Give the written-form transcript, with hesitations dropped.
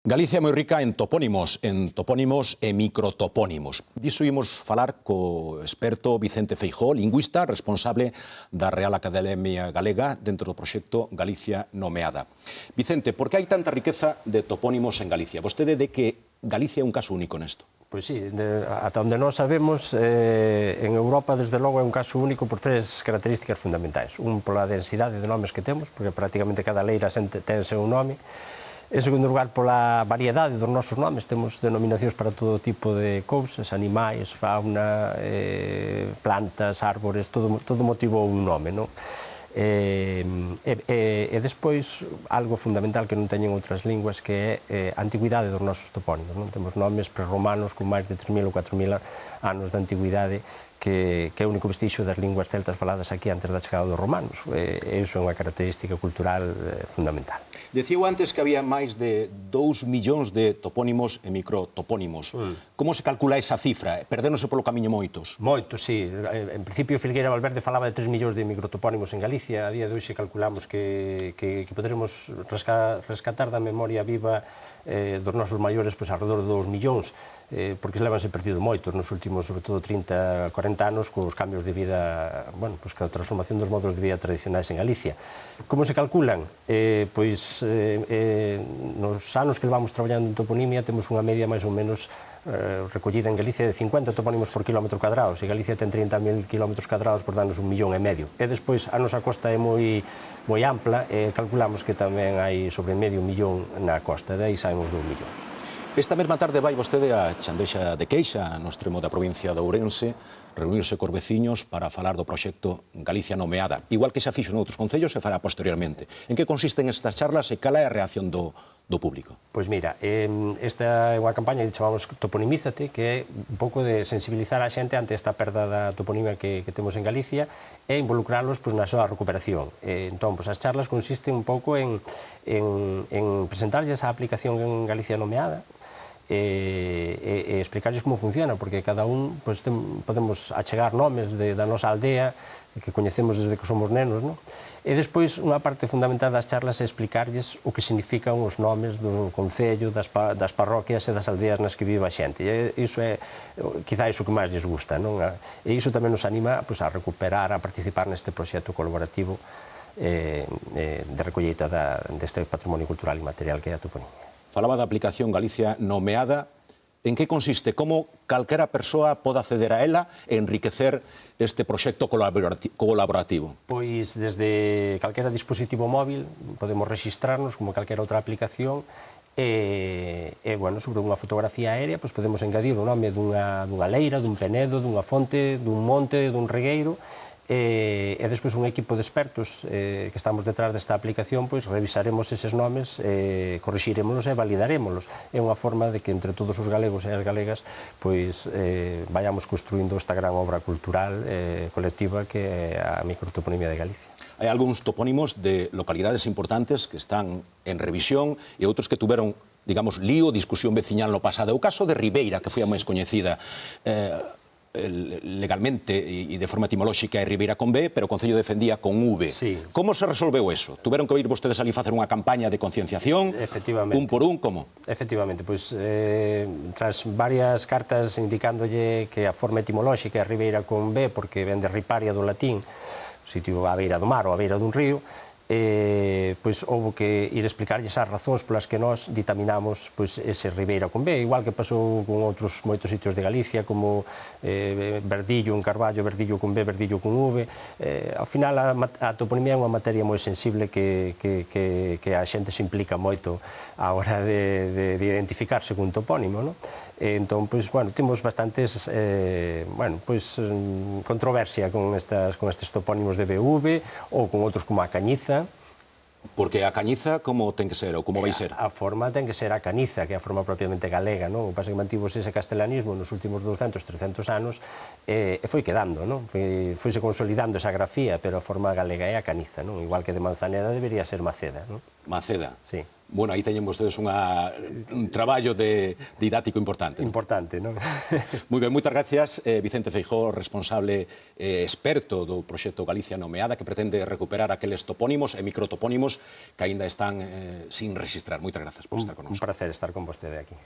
Galicia é moi rica en topónimos e microtopónimos. Diso imos falar co experto Vicente Feijóo, lingüista, responsable da Real Academia Galega dentro do proxecto Galicia Nomeada. Vicente, por que hai tanta riqueza de topónimos en Galicia? Vostede de que Galicia é un caso único nesto. Pois sí, ata onde nós sabemos, en Europa, desde logo, é un caso único por tres características fundamentais. Un, pola densidade de nomes que temos, porque prácticamente cada leira ten seu nome. En segundo lugar, pola variedade dos nosos nomes, temos denominacións para todo tipo de cousas, animais, fauna, plantas, árbores, todo motivo un nome, non? E despois, algo fundamental que non teñen outras linguas, que é a antigüidade dos nosos topónimos, non? Temos nomes prerromanos con máis de 3.000 ou 4.000 anos de antigüidade, que é o único vestixio das linguas celtas faladas aquí antes da chegada dos romanos. E iso é unha característica cultural fundamental. Decíu antes que había máis de 2 millóns de topónimos e microtopónimos. Como se calcula esa cifra? Perdéronse polo camiño moitos? Moitos, sí. En principio, Filgueira Valverde falaba de 3 millóns de microtopónimos en Galicia. A día de hoxe calculamos que poderemos rescatar da memoria viva dos nosos maiores alrededor de 2 millóns, porque levanse perdido moitos nos últimos, sobre todo, 30, 40 anos, cos cambios de vida, bueno, pois a transformación dos modos de vida tradicionais en Galicia. Como se calculan? Pois nos anos que levamos traballando en toponimia temos unha media máis ou menos recollida en Galicia de 50 topónimos por kilómetro cuadrado. Se Galicia ten 30.000 kilómetros cuadrados, por danos 1,5 millón. E despois a nosa costa é moi ampla e calculamos que tamén hai sobre medio millón na costa, de aí saemos 2 millóns. Esta mesma tarde vai vostede a Chandeixa de Queixa, no extremo da provincia de Ourense, reunirse cos veciños para falar do proxecto Galicia Nomeada, igual que xa fixo noutros concellos e fará posteriormente. En que consisten estas charlas e cal é a reacción do público? Pois mira, esta é unha campaña que chamamos Toponimízate, que é un pouco de sensibilizar a xente ante esta perda da toponimia que temos en Galicia e involucralos na súa recuperación. Entón, as charlas consisten un pouco en presentarlles a aplicación en Galicia Nomeada, e explicarles como funciona, porque cada un podemos achegar nomes da nosa aldea que coñecemos desde que somos nenos, non? E despois, unha parte fundamental das charlas é explicarles o que significan os nomes do concello, das parroquias e das aldeas nas que vive a xente. E iso é, quizá, iso que máis lles gusta, non? E iso tamén nos anima a recuperar, a participar neste proxecto colaborativo de recolleita deste patrimonio cultural e material que é a toponimia. Falaba da aplicación Galicia Nomeada. En que consiste? Como calquera persoa pode acceder a ela e enriquecer este proxecto colaborativo? Pois desde calquera dispositivo móvil podemos registrarnos como calquera outra aplicación e bueno, sobre unha fotografía aérea podemos engadir o nome dunha leira, dun penedo, dunha fonte, dun monte, dun regueiro, e despois un equipo de expertos que estamos detrás desta aplicación revisaremos eses nomes, corrixiremos e validarémolos. É unha forma de que entre todos os galegos e as galegas vayamos construindo esta gran obra cultural colectiva que é a microtoponimia de Galicia. Hai algúns topónimos de localidades importantes que están en revisión e outros que tuveron, digamos, lío, discusión veciñal no pasado. O caso de Ribeira, que foi a máis coñecida, legalmente e de forma etimolóxica é Ribeira con B, pero o Concello defendía con V. Sí. Como se resolveu eso? Tuveron que ir vostedes ali facer unha campaña de concienciación? Efectivamente. Un por un, como? Efectivamente, tras varias cartas indicándolle que a forma etimolóxica é Ribeira con B, porque ven de riparia do latín, o sitio á beira do mar ou á beira dun río, houve que ir explicarlles as razóns polas que nós ditaminamos ese Ribeira con B, igual que pasou con outros moitos sitios de Galicia, como Verdillo en Carballo, Verdillo con B, Verdillo con V. Ao final, a toponimia é unha materia moi sensible que a xente se implica moito á hora de identificarse cun topónimo, non? Entón, temos bastantes controversia con estes topónimos de BV ou con outros como a Cañiza. Porque a Cañiza como ten que ser ou como vai ser? A forma ten que ser a Caniza, que é a forma propiamente galega, non? O que pasa é que mantivose ese castelanismo nos últimos 200, 300 anos e foi quedando, non? Foise consolidando esa grafía, pero a forma galega é a Caniza, non? Igual que de Manzaneda debería ser Maceda, non? Maceda. Sí. Bueno, aí teñen vostedes un traballo didáctico importante. Importante, non? Moi ben, moitas gracias, Vicente Feijóo, responsable experto do proxecto Galicia Nomeada, que pretende recuperar aqueles topónimos e microtopónimos que aínda están sin registrar. Moitas grazas por estar con Un nós. placer estar con vostede aquí.